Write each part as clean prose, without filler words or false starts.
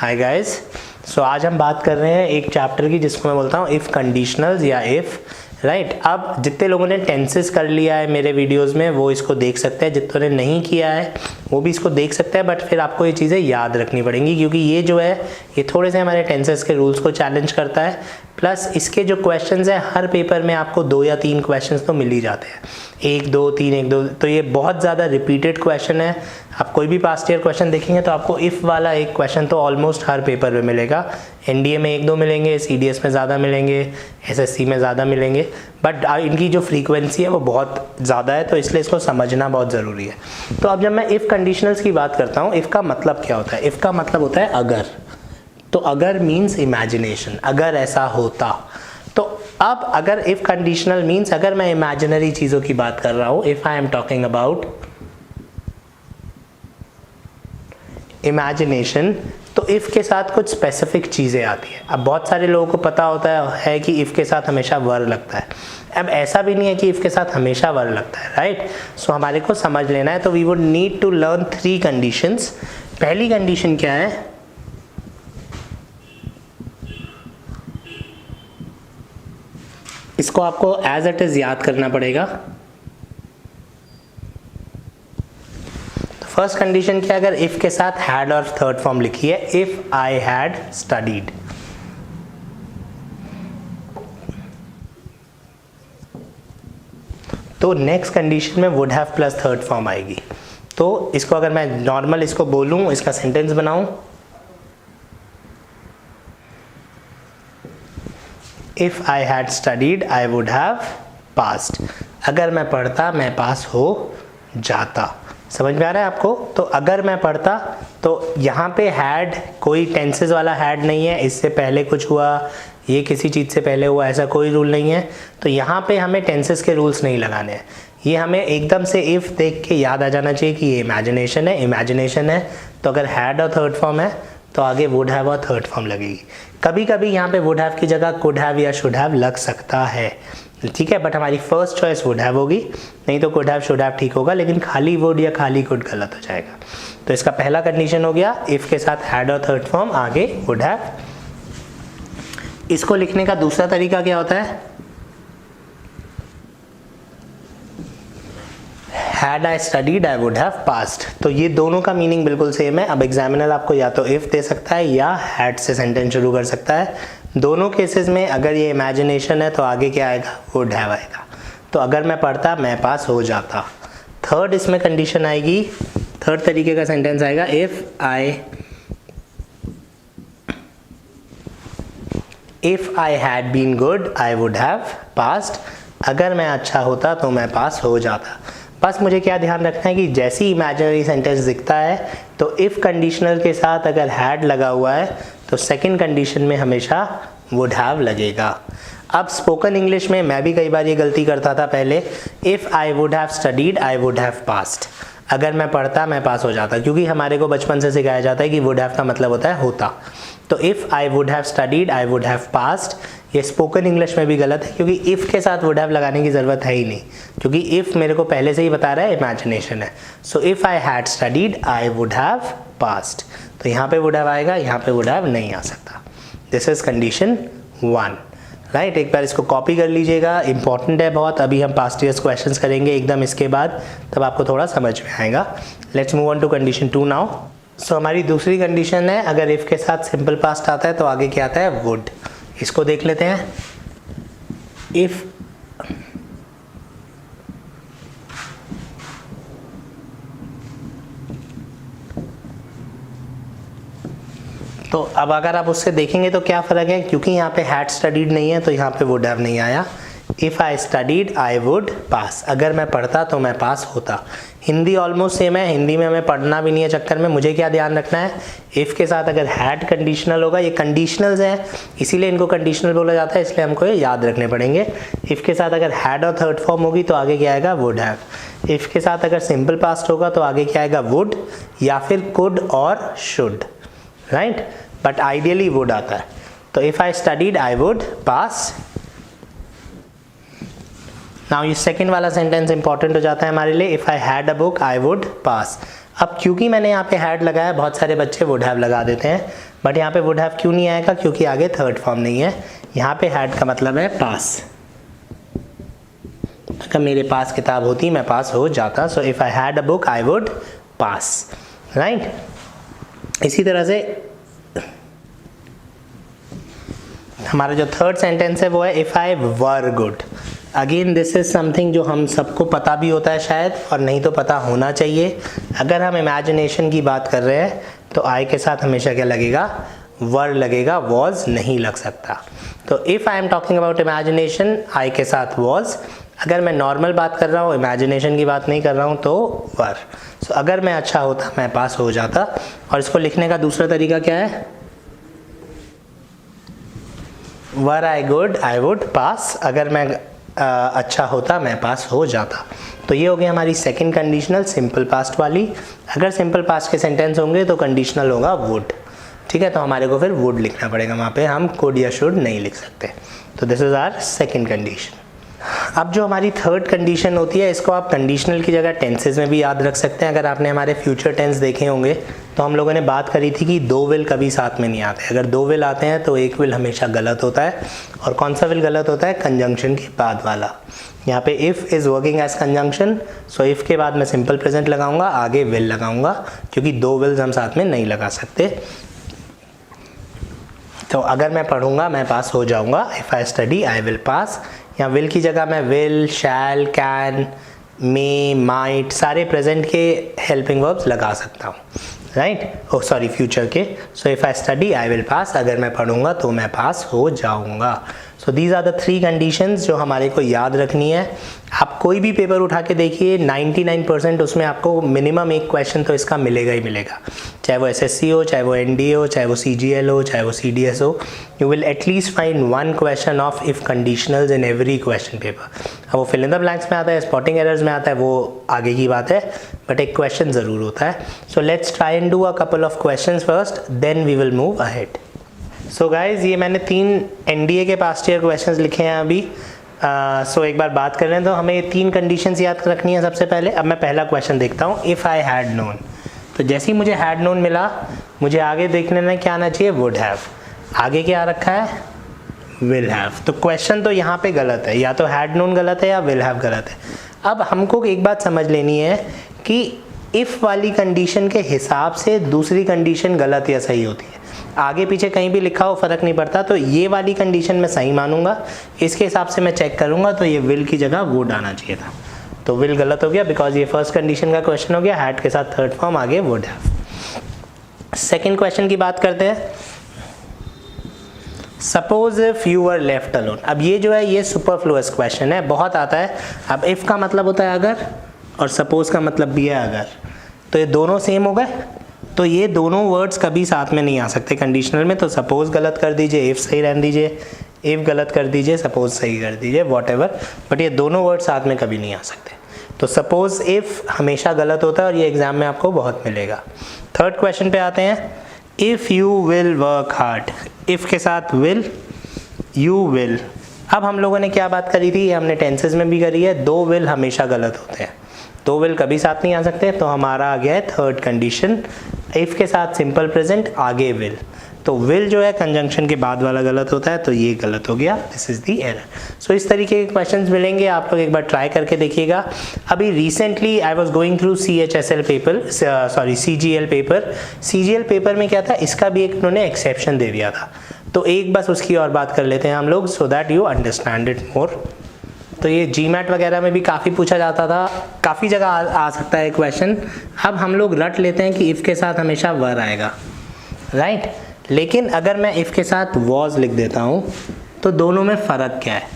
Hi guys. सो आज हम बात कर रहे हैं एक चैप्टर की जिसको मैं बोलता हूँ इफ़ कंडीशनल्स या इफ़ राइट। अब जितने लोगों ने टेंसेस कर लिया है मेरे वीडियोस में वो इसको देख सकते हैं, जितने ने नहीं किया है वो भी इसको देख सकते हैं, बट फिर आपको ये चीज़ें याद रखनी पड़ेंगी क्योंकि ये जो है ये थोड़े से हमारे टेंसेस के रूल्स को चैलेंज करता है। प्लस इसके जो क्वेश्चंस हैं हर पेपर में आपको 2 या 3 क्वेश्चंस तो मिल ही जाते हैं, 1 2 3 1 2, तो ये बहुत ज़्यादा रिपीटेड क्वेश्चन है। आप कोई भी पास्ट ईयर क्वेश्चन देखेंगे तो आपको इफ़ वाला एक क्वेश्चन तो ऑलमोस्ट हर पेपर में मिलेगा। एनडीए में 1 2 मिलेंगे, सीडीएस में ज़्यादा मिलेंगे, एसएससी में ज़्यादा मिलेंगे, बट इनकी जो फ्रीक्वेंसी है वो बहुत ज़्यादा है, तो इसलिए इसको समझना बहुत ज़रूरी है। तो अब जब मैं इफ़ कंडीशनल्स की बात करता हूँ, इफ़ का मतलब क्या होता है? इफ़ का मतलब होता है अगर। तो अगर मीन्स इमेजिनेशन, अगर ऐसा होता। तो अब अगर इफ़ कंडीशनल मीन्स अगर मैं इमेजिनरी चीज़ों की बात कर रहा हूँ, if I am talking about imagination, तो इफ़ के साथ कुछ स्पेसिफिक चीज़ें आती है। अब बहुत सारे लोगों को पता होता है कि इफ़ के साथ हमेशा वर लगता है। अब ऐसा भी नहीं है कि इफ़ के साथ हमेशा वर लगता है, राइट। सो हमारे को समझ लेना है, तो we would need to learn 3 conditions. पहली कंडीशन क्या है? इसको आपको एज इट इज याद करना पड़ेगा। फर्स्ट कंडीशन क्या है? अगर इफ के साथ हैड और थर्ड फॉर्म लिखी है, इफ आई हैड स्टडीड, तो नेक्स्ट कंडीशन में would have plus third form आएगी। तो इसको अगर मैं नॉर्मल इसको बोलूं, इसका सेंटेंस बनाऊं, if I had studied I would have passed. अगर मैं पढ़ता मैं पास हो जाता। समझ में आ रहा है आपको? तो अगर मैं पढ़ता, तो यहाँ पे हैड कोई टेंसेस वाला हैड नहीं है, इससे पहले कुछ हुआ, ये किसी चीज़ से पहले हुआ, ऐसा कोई रूल नहीं है। तो यहाँ पे हमें टेंसेस के रूल्स नहीं लगाने हैं। ये हमें एकदम से इफ़ देख के याद आ जाना चाहिए कि ये इमेजिनेशन है, इमेजिनेशन है। तो अगर हैड और थर्ड फॉर्म है तो आगे वुड हैव और थर्ड फॉर्म लगेगी। कभी कभी यहाँ पे वुड हैव की जगह कुड हैव या शुड हैव लग सकता है, ठीक है, बट हमारी फर्स्ट चॉइस वुड हैव होगी। नहीं तो कुड हैव शुड हैव ठीक होगा, लेकिन खाली वुड या खाली कुड गलत हो जाएगा। तो इसका पहला कंडीशन हो गया इफ के साथ हैड और थर्ड फॉर्म, आगे वुड हैव। इसको लिखने का दूसरा तरीका क्या होता है? Had I studied I would have passed. तो ये दोनों का मीनिंग बिल्कुल सेम है। अब एग्जामिनर आपको या तो इफ दे सकता है या हैड से सेंटेंस शुरू कर सकता है। दोनों केसेस में अगर ये इमेजिनेशन है तो आगे क्या आएगा? वुड हैव आएगा। तो अगर मैं पढ़ता मैं पास हो जाता। थर्ड इसमें कंडीशन आएगी, थर्ड तरीके का सेंटेंस आएगा, if I had been good I would have passed. अगर मैं अच्छा होता तो मैं पास हो जाता। बस मुझे क्या ध्यान रखना है कि जैसे ही इमेजिनरी सेंटेंस दिखता है तो इफ़ कंडीशनल के साथ अगर हैड लगा हुआ है तो सेकंड कंडीशन में हमेशा वुड हैव लगेगा। अब स्पोकन इंग्लिश में मैं भी कई बार ये गलती करता था पहले, if I would have studied I would have passed. अगर मैं पढ़ता मैं पास हो जाता, क्योंकि हमारे को बचपन से सिखाया जाता है कि वुड हैव का मतलब होता है होता। तो if I would have studied I would have passed, ये स्पोकन इंग्लिश में भी गलत है क्योंकि इफ़ के साथ वुड हैव लगाने की ज़रूरत है ही नहीं, क्योंकि इफ़ मेरे को पहले से ही बता रहा है इमेजिनेशन है। सो if I had studied I would have passed, तो यहाँ पे वुड हैव आएगा, यहाँ पे वुड हैव नहीं आ सकता। This is condition 1, right. एक बार इसको कॉपी कर लीजिएगा, इंपॉर्टेंट है बहुत। अभी हम पास्ट ईयर्स क्वेश्चंस करेंगे एकदम इसके बाद, तब आपको थोड़ा समझ में आएगा। Let's move on to condition 2 now. So हमारी दूसरी कंडीशन है, अगर इफ़ के साथ सिंपल पास्ट आता है तो आगे क्या आता है? वुड। इसको देख लेते हैं। इफ तो अब अगर आप उससे देखेंगे तो क्या फ़र्क है, क्योंकि यहाँ पे हैड स्टडीड नहीं है तो यहाँ पे वुड हैव नहीं आया। If I studied I would पास, अगर मैं पढ़ता तो मैं पास होता। हिंदी ऑलमोस्ट सेम है, हिंदी में हमें पढ़ना भी नहीं है चक्कर में। मुझे क्या ध्यान रखना है, इफ़ के साथ अगर हैड कंडीशनल होगा, ये कंडीशनल्स हैं इसीलिए इनको कंडीशनल बोला जाता है, इसलिए हमको ये याद रखने पड़ेंगे। इफ़ के साथ अगर हैड और थर्ड फॉर्म होगी तो आगे क्या आएगा? Would have. इफ़ के साथ अगर सिंपल पास्ट होगा तो आगे क्या आएगा? वुड या फिर कुड और should, right, but ideally would आता है। तो if I studied I would pass. Now ये सेकंड वाला सेंटेंस इंपॉर्टेंट हो जाता है हमारे लिए, if I had a book I would पास। अब क्योंकि मैंने यहाँ पे हैड लगाया, बहुत सारे बच्चे वुड हैव लगा देते हैं, बट यहाँ पे वुड हैव क्यों नहीं आएगा, क्योंकि आगे थर्ड फॉर्म नहीं है। यहाँ पे हैड का मतलब है पास, अगर मेरे पास किताब होती मैं पास हो जाता। सो if I had a book I would pass, right. इसी तरह से हमारा जो थर्ड सेंटेंस है वो है if I were good. Again this is something जो हम सबको पता भी होता है शायद, और नहीं तो पता होना चाहिए। अगर हम इमेजिनेशन की बात कर रहे हैं तो आई के साथ हमेशा क्या लगेगा, वर लगेगा, वॉज नहीं लग सकता। तो if I am talking about imagination, I के साथ वॉज। अगर मैं नॉर्मल बात कर रहा हूँ, इमेजिनेशन की बात नहीं कर रहा हूँ, तो वर। सो अगर मैं अच्छा होता मैं पास हो जाता। और इसको लिखने का दूसरा तरीका क्या है, वर आई गुड आई वुड पास। अगर मैं अच्छा होता मैं पास हो जाता। तो ये हो गई हमारी सेकंड कंडीशनल, सिंपल पास्ट वाली। अगर सिंपल पास्ट के सेंटेंस होंगे तो कंडीशनल होगा वुड, ठीक है। तो हमारे को फिर वुड लिखना पड़ेगा, वहाँ पे हम कुड या शुड नहीं लिख सकते। तो this is our second condition. अब जो हमारी थर्ड कंडीशन होती है, इसको आप कंडीशनल की जगह टेंसेज में भी याद रख सकते हैं। अगर आपने हमारे फ्यूचर टेंस देखे होंगे तो हम लोगों ने बात करी थी कि दो विल कभी साथ में नहीं आते। अगर दो विल आते हैं तो एक विल हमेशा गलत होता है। और कौन सा विल गलत होता है, कंजंक्शन के बाद वाला। यहाँ पे if is working as conjunction, so if के बाद मैं सिंपल प्रेजेंट लगाऊंगा, आगे विल लगाऊंगा, क्योंकि दो विल्स हम साथ में नहीं लगा सकते। तो अगर मैं पढ़ूंगा मैं पास हो जाऊंगा, if I study I will pass. या विल की जगह मैं will, shall, can, may, might, सारे प्रेजेंट के हेल्पिंग वर्ब्स लगा सकता हूँ, राइट। ओह सॉरी, फ्यूचर के। So if I study I will pass, अगर मैं पढ़ूंगा तो मैं पास हो जाऊंगा। So these are the three conditions जो हमारे को याद रखनी है। आप कोई भी पेपर उठा के देखिए, 99% उसमें आपको मिनिमम एक क्वेश्चन तो इसका मिलेगा ही मिलेगा। चाहे वो SSC हो, चाहे वो NDA हो, चाहे वो CGL हो, चाहे वो CDS हो, you will at least find one question of if conditionals in every question paper. अब वो फिल इन द ब्लैंक्स में आता है, स्पॉटिंग एरर्स में आता है, वो आगे की बात है, बट एक क्वेश्चन ज़रूर होता है। So let's try and do a couple of questions first, then we will move ahead. So guys, ये मैंने 3 NDA के पास्ट ईयर क्वेश्चंस लिखे हैं अभी। सो एक बार बात कर रहे हैं तो हमें ये 3 कंडीशंस याद रखनी है सबसे पहले। अब मैं पहला क्वेश्चन देखता हूँ, इफ़ आई हैड नोन। तो जैसे ही मुझे हैड नोन मिला, मुझे आगे देखने में क्या आना चाहिए, वुड हैव। आगे क्या रखा है, विल हैव। तो क्वेश्चन तो यहाँ पे गलत है, या तो हैड नोन गलत है या विल हैव गलत है। अब हमको एक बात समझ लेनी है कि इफ़ वाली कंडीशन के हिसाब से दूसरी कंडीशन गलत या सही होती है। आगे पीछे कहीं भी लिखा हो फ़र्क नहीं पड़ता। तो ये वाली कंडीशन मैं सही मानूंगा, इसके हिसाब से मैं चेक करूंगा, तो ये विल की जगह वुड आना चाहिए था। तो विल गलत हो गया बिकॉज ये फर्स्ट कंडीशन का क्वेश्चन हो गया, हैड के साथ थर्ड फॉर्म आगे वुड हैव। सेकेंड क्वेश्चन की बात करते हैं, suppose if you were left alone. अब ये जो है ये सुपरफ्लुअस क्वेश्चन है, बहुत आता है। अब इफ़ का मतलब होता है अगर, और सपोज का मतलब भी है अगर। तो ये दोनों सेम हो गए, तो ये दोनों वर्ड्स कभी साथ में नहीं आ सकते कंडीशनल में। तो सपोज गलत कर दीजिए, इफ़ सही रहने दीजिए, इफ़ गलत कर दीजिए, सपोज सही कर दीजिए, वॉटएवर, बट ये दोनों वर्ड साथ में कभी नहीं आ सकते। तो सपोज इफ़ हमेशा गलत होता है और ये एग्जाम में आपको बहुत मिलेगा। थर्ड क्वेश्चन पे आते हैं, if you will work hard. If के साथ विल, यू विल। अब हम लोगों ने क्या बात करी थी, ये हमने टेंसेस में भी करी है, दो विल हमेशा गलत होते हैं, दो विल कभी साथ नहीं आ सकते। तो हमारा आ गया है थर्ड कंडीशन, इफ़ के साथ सिंपल प्रेजेंट, आगे विल। तो विल जो है कंजंक्शन के बाद वाला गलत होता है, तो ये गलत हो गया, दिस इज द एरर। सो इस तरीके के क्वेश्चंस मिलेंगे, आप लोग एक बार ट्राई करके देखिएगा। अभी recently I was going through CHSL paper, sorry CGL paper. CGL paper में क्या था, इसका भी एक उन्होंने एक्सेप्शन दे दिया था। तो एक बस उसकी और बात कर लेते हैं हम लोग, so that you understand it more. तो ये GMAT वगैरह में भी काफ़ी पूछा जाता था, काफ़ी जगह आ सकता है क्वेश्चन। अब हम लोग रट लेते हैं कि इफ़ के साथ हमेशा वर आएगा, राइट। लेकिन अगर मैं इफ़ के साथ वॉज लिख देता हूँ तो दोनों में फ़र्क क्या है।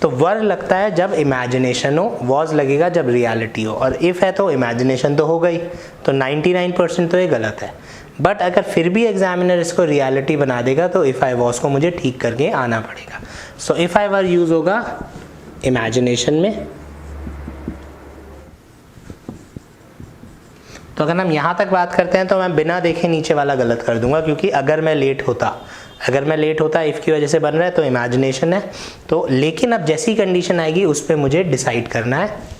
तो वर लगता है जब इमेजिनेशन हो, वॉज लगेगा जब रियलिटी हो, और इफ़ है तो इमेजिनेशन तो हो गई। तो 99% तो ये गलत है। बट अगर फिर भी एग्जामिनर इसको रियलिटी बना देगा तो इफ़ आई वॉज को मुझे ठीक करके आना पड़ेगा। सो इफ़ आई वर यूज़ होगा इमेजिनेशन में। तो अगर हम यहाँ तक बात करते हैं तो मैं बिना देखे नीचे वाला गलत कर दूंगा, क्योंकि अगर मैं लेट होता, अगर मैं लेट होता इफ़ की वजह से बन रहा है तो इमेजिनेशन है। तो लेकिन अब जैसी कंडीशन आएगी उस पर मुझे डिसाइड करना है।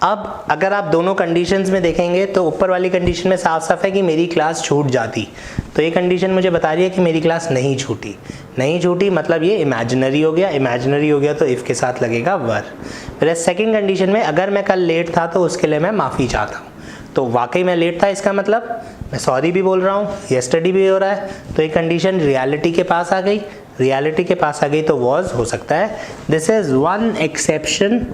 अब अगर आप दोनों कंडीशंस में देखेंगे तो ऊपर वाली कंडीशन में साफ साफ है कि मेरी क्लास छूट जाती, तो ये कंडीशन मुझे बता रही है कि मेरी क्लास नहीं छूटी। नहीं छूटी मतलब ये इमेजिनरी हो गया, इमेजिनरी हो गया तो इफ़ के साथ लगेगा वर। फिर सेकंड कंडीशन में अगर मैं कल लेट था तो उसके लिए मैं माफ़ी चाहता हूँ, तो वाकई मैं लेट था इसका मतलब मैं सॉरी भी बोल रहा हूँ, यस्टरडे भी हो रहा है, तो ये कंडीशन रियलिटी के पास आ गई। रियलिटी के पास आ गई तो वॉज हो सकता है। दिस इज़ वन एक्सेप्शन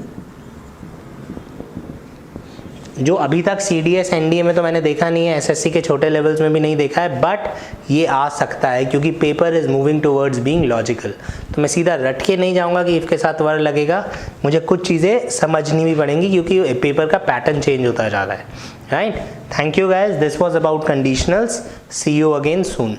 जो अभी तक CDS NDA में तो मैंने देखा नहीं है, SSC के छोटे लेवल्स में भी नहीं देखा है, बट ये आ सकता है क्योंकि paper is moving towards being logical. तो मैं सीधा रट के नहीं जाऊंगा कि इफ़ के साथ वर लगेगा, मुझे कुछ चीज़ें समझनी भी पड़ेंगी क्योंकि पेपर का पैटर्न चेंज होता जा रहा है, right. Thank you guys, this was about conditionals. See you again soon.